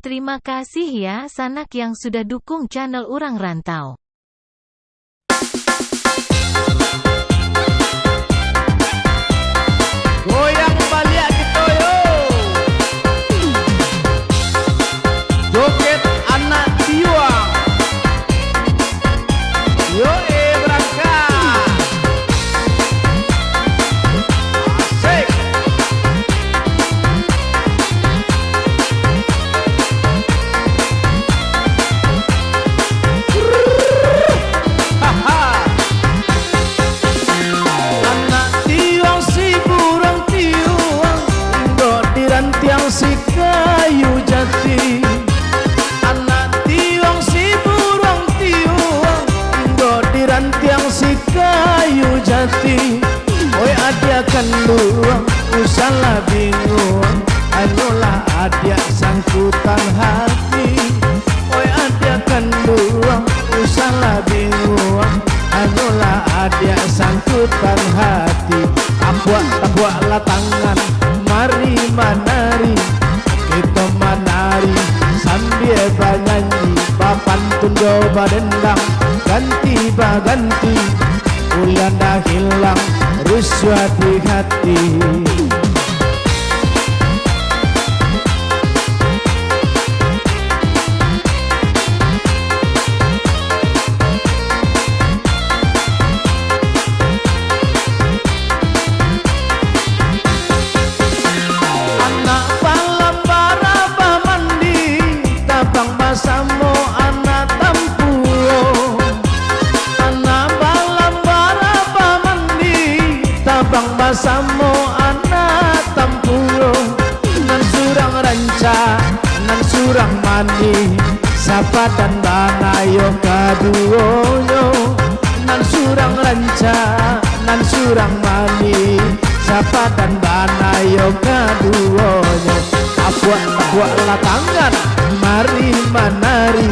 Terima kasih ya sanak yang sudah dukung channel Urang Rantau. Goyang balik gitu yo. Joget anak tiwang. Yo berangkat. Asik. Si kayu jati, anak tiwang si burung tiwang, indo dirantiang si kayu jati. Oi adia kenduang, usahlah bingung, anulah adia sangkutan hati. Oi adia kenduang, usahlah bingung, anulah adia sangkutan hati. Tabuaklah tangan, mari menari, kita menari sambil bernyanyi. Papan tunjo badendang, ganti baganti, ulian dah hilang, rusuh di hati. Samo anak tampulo, anak balam baraba mandi, tabang basamo anak tampulo. Nan surang ranca, nan surang mani, sapa dan banayo kaduoyo. Nan surang ranca, nan surang mani, sapa dan banayo kaduoyo. Abuak-abuaklah tangan, mari menari,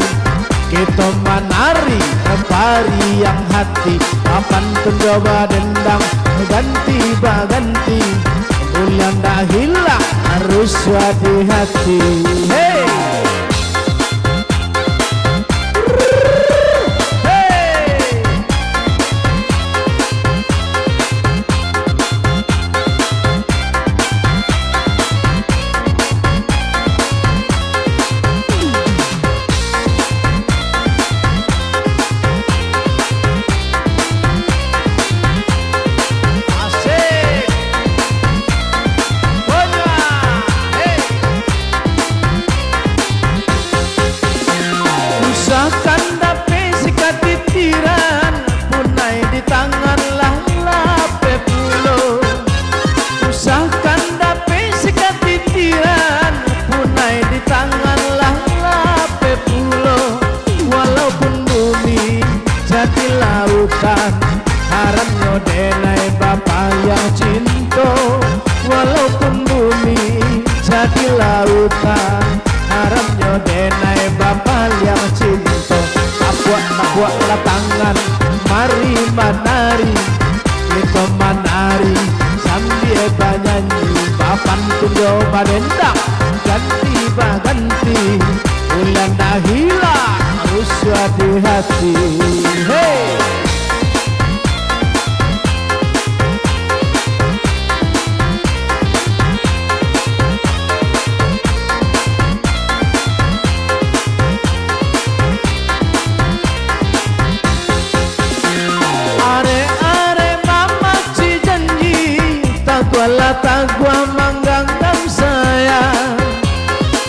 kita menari pari yang hati. Papan pencoba dendang, ganti baganti, ulian dah hilang, harus di hati. Hey! Haramnya denai bapak yang cinta, walaupun bumi jadi lautan. Haramnya denai bapak yang cinta. Abuak-abuaklah tangan, mari menari, kita menari sambil bernyanyi. Papan tunjo badendang, ganti baganti, ulian dah hilang, rusuh di hati. Hey! Tagua mangganggam saya,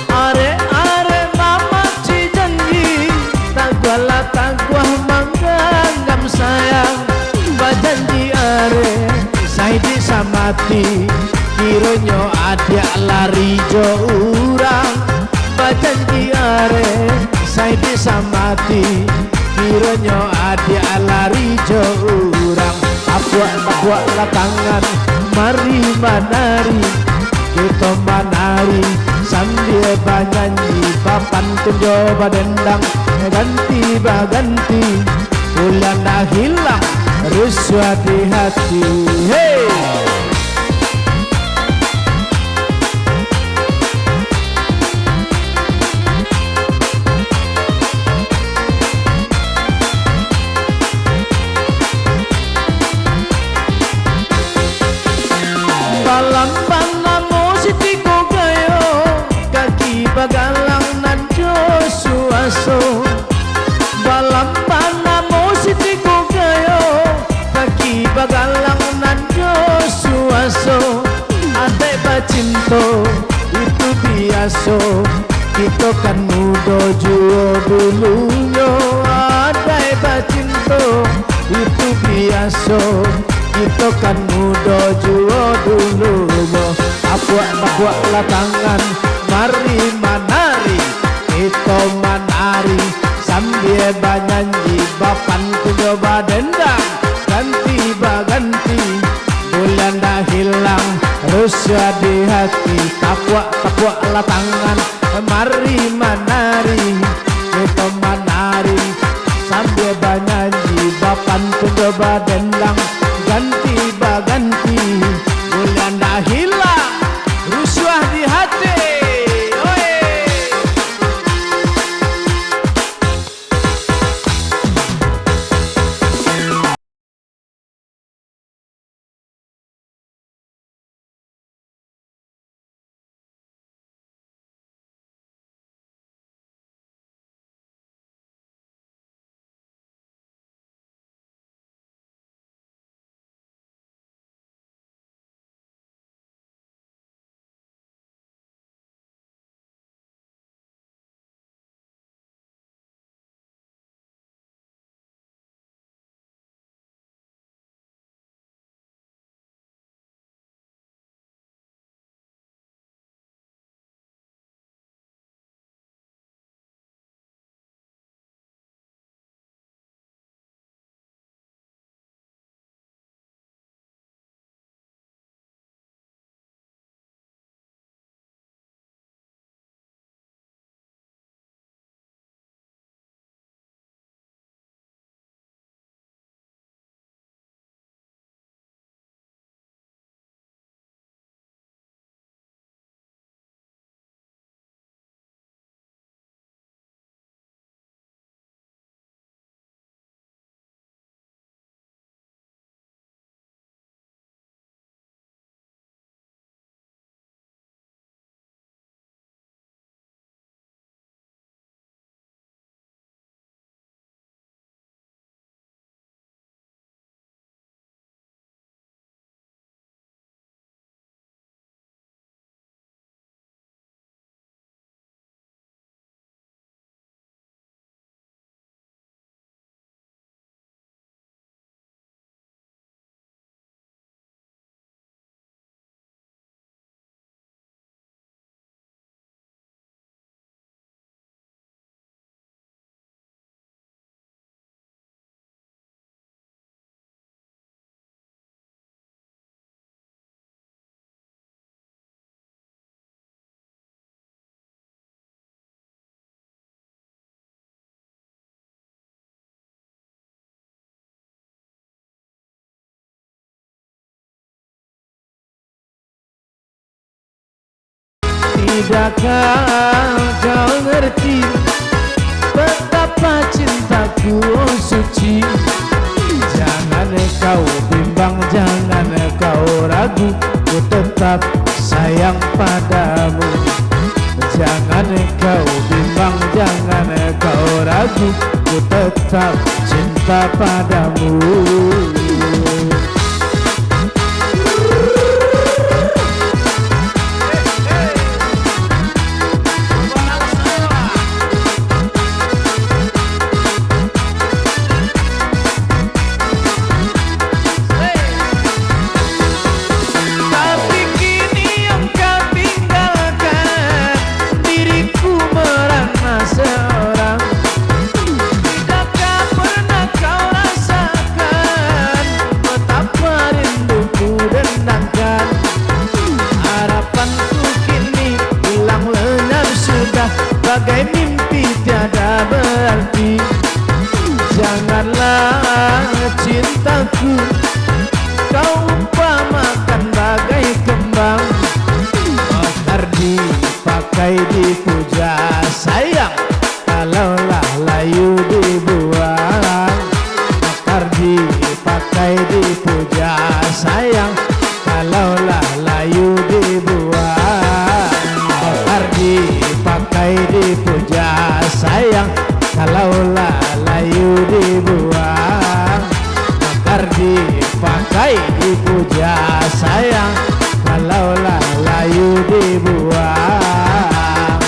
are mama ci janji, tagua mangganggam saya. Bajanji are saya disamati, kironyo ada lari jo urang. Bajanji are saya disamati, kironyo ada lari jo urang. Abuak-abuaklah tangan, mari menari, kita menari sambil bernyanyi. Papan tunjo badendang, ganti baganti, ulian dah hilang, rusuh di hati. Hey! dulunya ada bacinto itu biasa kita kan muda juo dulu tabuak latangan mari manari kita manari sambil banyanyi bapan ku coba dendang ganti baganti bulan dah hilang rusya di hati tabuak latangan mari manari kita manari sambil banyanyi bapan ku coba dendang ganti baganti bulan dah hilang rusya di hati. Tidakkah kau ngerti betapa cintaku suci? Jangan kau bimbang, jangan kau ragu, ku tetap sayang padamu. Jangan kau bimbang, jangan kau ragu, ku tetap cinta padamu. Bagai mimpi tiada berarti. Janganlah cintaku kau umpamakan bagai kembang, mekar dipakai dipuja sayang, kalaulah layu dibuang. Mekar dipakai dipuja sayang, kalaulah layu dibuang. Mekar dipakai dipuja sayang, kalaulah layu dibuang. Mekar dipakai dipuja sayang, kalaulah layu dibuang.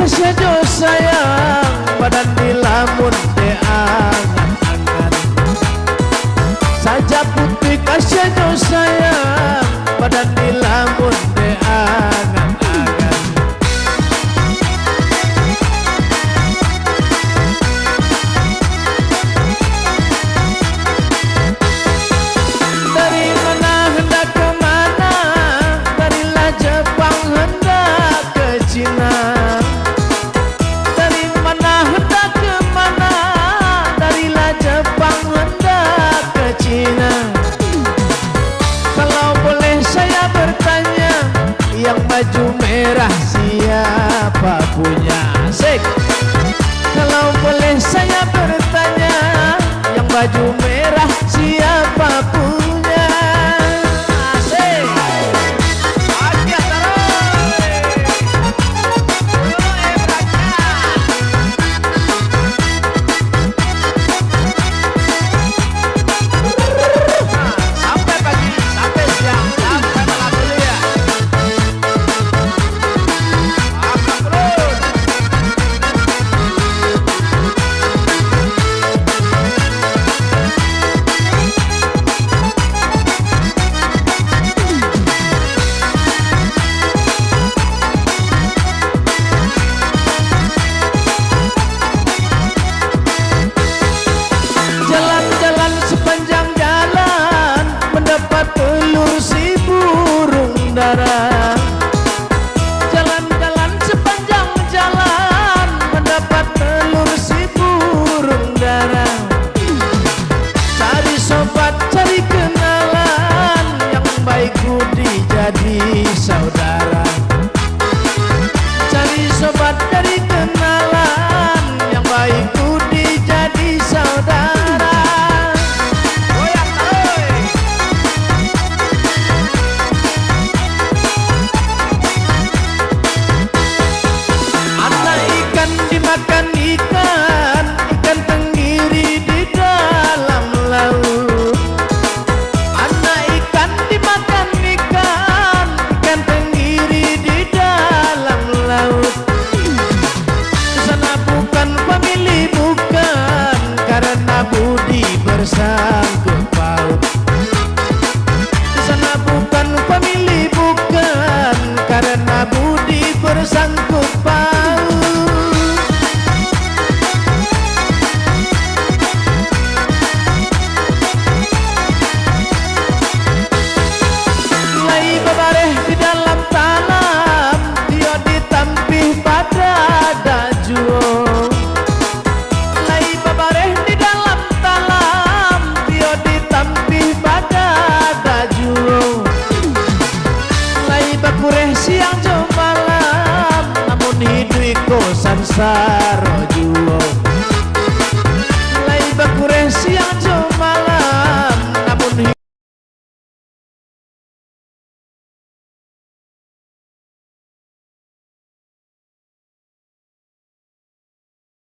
kasih sayang badan dilamun de angan-angan. Saja putih kasih sayang badan dilamun de angan-angan. Dari mana hendak kemana, darilah Jepang hendak ke Cina. Dari mana hendak kemana, darilah Jepang hendak ke Cina. Kalau boleh saya bertanya, yang baju merah